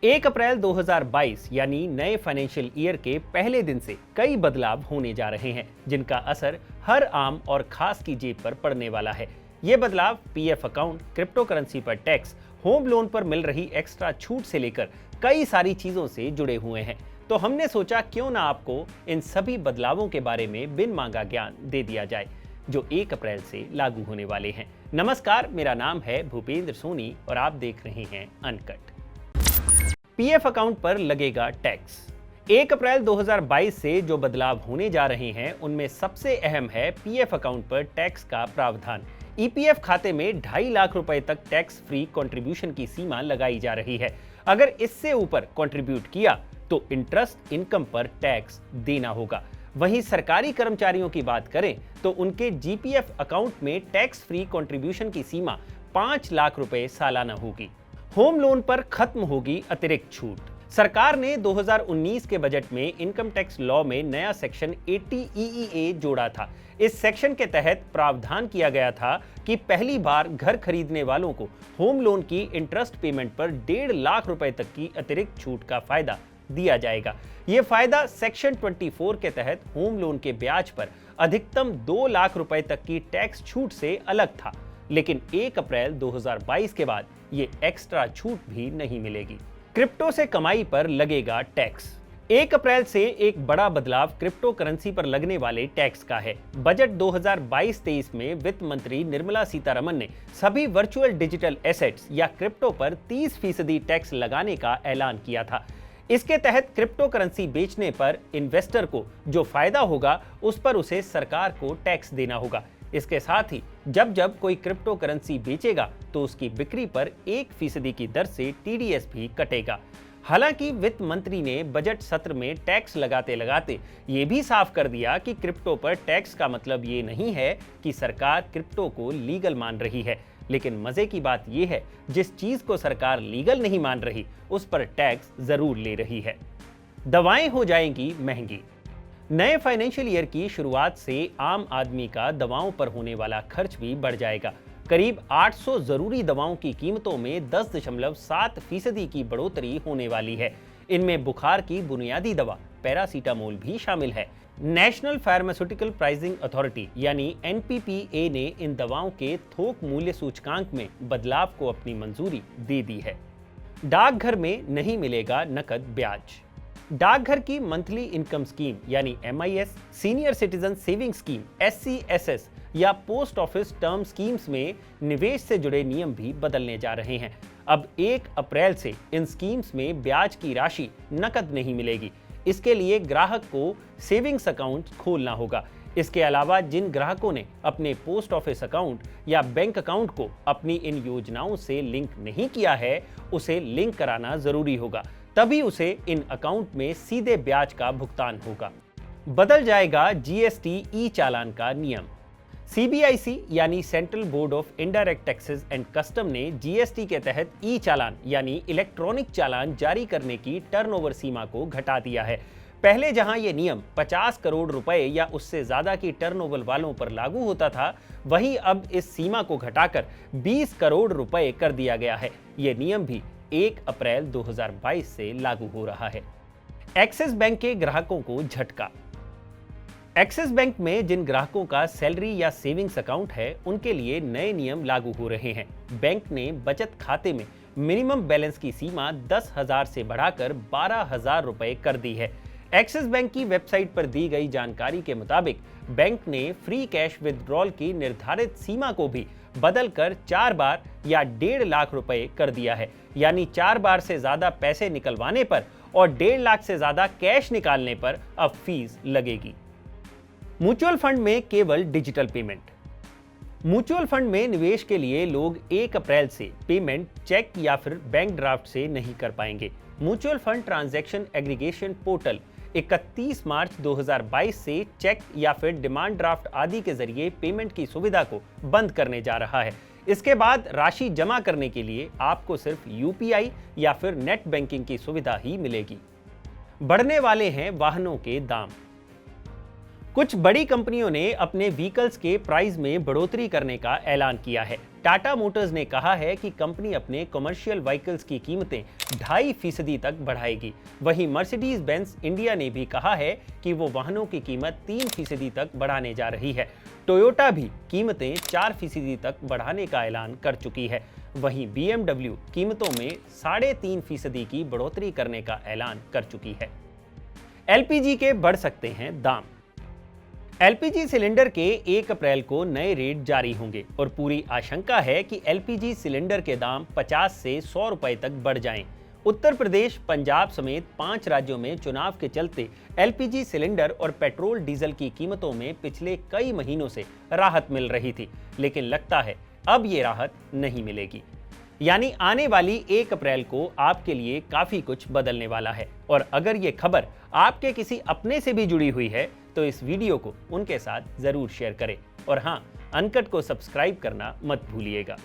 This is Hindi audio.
1 अप्रैल 2022 यानी नए फाइनेंशियल ईयर के पहले दिन से कई बदलाव होने जा रहे हैं, जिनका असर हर आम और खास की जेब पर पड़ने वाला है। ये बदलाव पीएफ अकाउंट, क्रिप्टो करेंसी पर टैक्स, होम लोन पर मिल रही एक्स्ट्रा छूट से लेकर कई सारी चीजों से जुड़े हुए हैं। तो हमने सोचा क्यों ना आपको इन सभी बदलावों के बारे में बिन मांगा ज्ञान दे दिया जाए, जो 1 अप्रैल से लागू होने वाले हैं। नमस्कार, मेरा नाम है भूपेंद्र सोनी और आप देख रहे हैं अनकट। पीएफ अकाउंट पर लगेगा टैक्स। 1 अप्रैल 2022 से जो बदलाव होने जा रहे हैं उनमें सबसे अहम है पीएफ अकाउंट पर टैक्स का प्रावधान। ईपीएफ खाते में 2.5 लाख रुपए तक टैक्स फ्री कंट्रीब्यूशन की सीमा लगाई जा रही है। अगर इससे ऊपर कंट्रीब्यूट किया तो इंटरेस्ट इनकम पर टैक्स देना होगा। वहीं सरकारी कर्मचारियों की बात करें तो उनके जीपीएफ अकाउंट में टैक्स फ्री कंट्रीब्यूशन की सीमा 5 लाख रुपए सालाना होगी। होम लोन पर खत्म होगी अतिरिक्त छूट। सरकार ने 2019 के बजट में इनकम टैक्स लॉ में नया सेक्शन 80EEA जोड़ा था। इस सेक्शन के तहत प्रावधान किया गया था कि पहली बार घर खरीदने वालों को होम लोन की इंटरेस्ट पेमेंट पर 1.5 लाख रुपए तक की अतिरिक्त छूट का फायदा दिया जाएगा। यह फायदा सेक्शन 24 के तहत होम लोन के ब्याज पर अधिकतम 2 लाख रुपए तक की टैक्स छूट से अलग था, लेकिन 1 अप्रैल 2022 के बाद ये एक्स्ट्रा छूट भी नहीं मिलेगी। क्रिप्टो से कमाई पर लगेगा टैक्स। 1 अप्रैल से एक बड़ा बदलाव क्रिप्टो करेंसी पर लगने वाले टैक्स का है। बजट 2022-23 में वित्त मंत्री निर्मला सीतारमण ने सभी वर्चुअल डिजिटल एसेट्स या क्रिप्टो पर 30% टैक्स लगाने का ऐलान किया था। इसके तहत क्रिप्टो करेंसी बेचने पर इन्वेस्टर को जो फायदा होगा उस पर उसे सरकार को टैक्स देना होगा। इसके साथ ही जब जब कोई क्रिप्टो करेंसी बेचेगा तो उसकी बिक्री पर 1% की दर से टीडीएस भी कटेगा। हालांकि वित्त मंत्री ने बजट सत्र में टैक्स लगाते लगाते ये भी साफ कर दिया कि क्रिप्टो पर टैक्स का मतलब ये नहीं है कि सरकार क्रिप्टो को लीगल मान रही है। लेकिन मजे की बात यह है, जिस चीज को सरकार लीगल नहीं मान रही उस पर टैक्स जरूर ले रही है। दवाएं हो जाएंगी महंगी। नए फाइनेंशियल ईयर की शुरुआत से आम आदमी का दवाओं पर होने वाला खर्च भी बढ़ जाएगा। करीब 800 जरूरी दवाओं की कीमतों में 10.7% की बढ़ोतरी होने वाली है। इनमें बुखार की बुनियादी दवा पैरासीटामोल भी शामिल है। नेशनल फार्मास्यूटिकल प्राइसिंग अथॉरिटी यानी एनपीपीए ने इन दवाओं के थोक मूल्य सूचकांक में बदलाव को अपनी मंजूरी दे दी है। डाकघर में नहीं मिलेगा नकद ब्याज। डाकघर की मंथली इनकम स्कीम यानी MIS, senior citizen saving scheme SCSS या पोस्ट ऑफिस टर्म स्कीम्स में निवेश से जुड़े नियम भी बदलने जा रहे हैं। अब 1 अप्रैल से इन स्कीम्स में ब्याज की राशि नकद नहीं मिलेगी। इसके लिए ग्राहक को सेविंग्स अकाउंट खोलना होगा। इसके अलावा जिन ग्राहकों ने अपने पोस्ट ऑफिस अकाउंट या बैंक अकाउंट को अपनी इन योजनाओं से लिंक नहीं किया है, उसे लिंक कराना जरूरी होगा, तभी उसे इन अकाउंट में सीधे ब्याज का भुगतान होगा। बदल जाएगा जीएसटी ई चालान का नियम। सीबीआईसी यानी central board of indirect taxes and custom ने जीएसटी के तहत ई चालान यानी इलेक्ट्रॉनिक चालान जारी करने की टर्नओवर सीमा को घटा दिया है। पहले जहां यह नियम 50 करोड़ रुपए या उससे ज्यादा की टर्नओवर वालों पर लागू होता था, वहीं अब इस सीमा को घटाकर 20 करोड़ रुपए कर दिया गया है। यह नियम भी 1 अप्रैल 2022 से लागू हो रहा है। एक्सिस बैंक के ग्राहकों को झटका। एक्सिस बैंक में जिन ग्राहकों का सैलरी या सेविंग्स अकाउंट है, उनके लिए नए नियम लागू हो रहे हैं। बैंक ने बचत खाते में मिनिमम बैलेंस की सीमा 10,000 से बढ़ाकर 12,000 रुपए कर दी है। एक्सिस बैंक की वेबसाइट पर दी गई जानकारी के मुताबिक बैंक ने फ्री कैश विथड्रॉल की निर्धारित सीमा को भी बदलकर 4 बार या 1.5 लाख रुपए कर दिया है। यानी 4 बार से ज्यादा पैसे निकलवाने पर और 1.5 लाख से ज्यादा कैश निकालने पर अब फीस लगेगी। म्यूचुअल फंड में केवल डिजिटल पेमेंट। म्यूचुअल फंड में निवेश के लिए लोग 1 अप्रैल से पेमेंट चेक या फिर बैंक ड्राफ्ट से नहीं कर पाएंगे। Mutual fund transaction aggregation portal 31 मार्च 2022 से चेक या फिर डिमांड ड्राफ्ट आदि के जरिए पेमेंट की सुविधा को बंद करने जा रहा है। इसके बाद राशि जमा करने के लिए आपको सिर्फ यूपीआई या फिर नेट बैंकिंग की सुविधा ही मिलेगी। बढ़ने वाले हैं वाहनों के दाम। कुछ बड़ी कंपनियों ने अपने व्हीकल्स के प्राइस में बढ़ोतरी करने का ऐलान किया है। टाटा मोटर्स ने कहा है कि कंपनी अपने कमर्शियल व्हीकल्स की कीमतें 2.5% तक बढ़ाएगी। वहीं मर्सिडीज बेंज इंडिया ने भी कहा है कि वो वाहनों की कीमत 3% तक बढ़ाने जा रही है। टोयोटा भी कीमतें 4% तक बढ़ाने का ऐलान कर चुकी है। वहीं BMW कीमतों में 3.5% की बढ़ोतरी करने का ऐलान कर चुकी है। LPG के बढ़ सकते हैं दाम। LPG सिलेंडर के 1 अप्रैल को नए रेट जारी होंगे और पूरी आशंका है कि LPG सिलेंडर के दाम 50 से 100 रुपए तक बढ़ जाएं। उत्तर प्रदेश, पंजाब समेत 5 राज्यों में चुनाव के चलते LPG सिलेंडर और पेट्रोल डीजल की कीमतों में पिछले कई महीनों से राहत मिल रही थी, लेकिन लगता है अब ये राहत नहीं मिलेगी। यानी आने वाली 1 अप्रैल को आपके लिए काफी कुछ बदलने वाला है। और अगर ये खबर आपके किसी अपने से भी जुड़ी हुई है तो इस वीडियो को उनके साथ जरूर शेयर करें। और हाँ, अनकट को सब्सक्राइब करना मत भूलिएगा।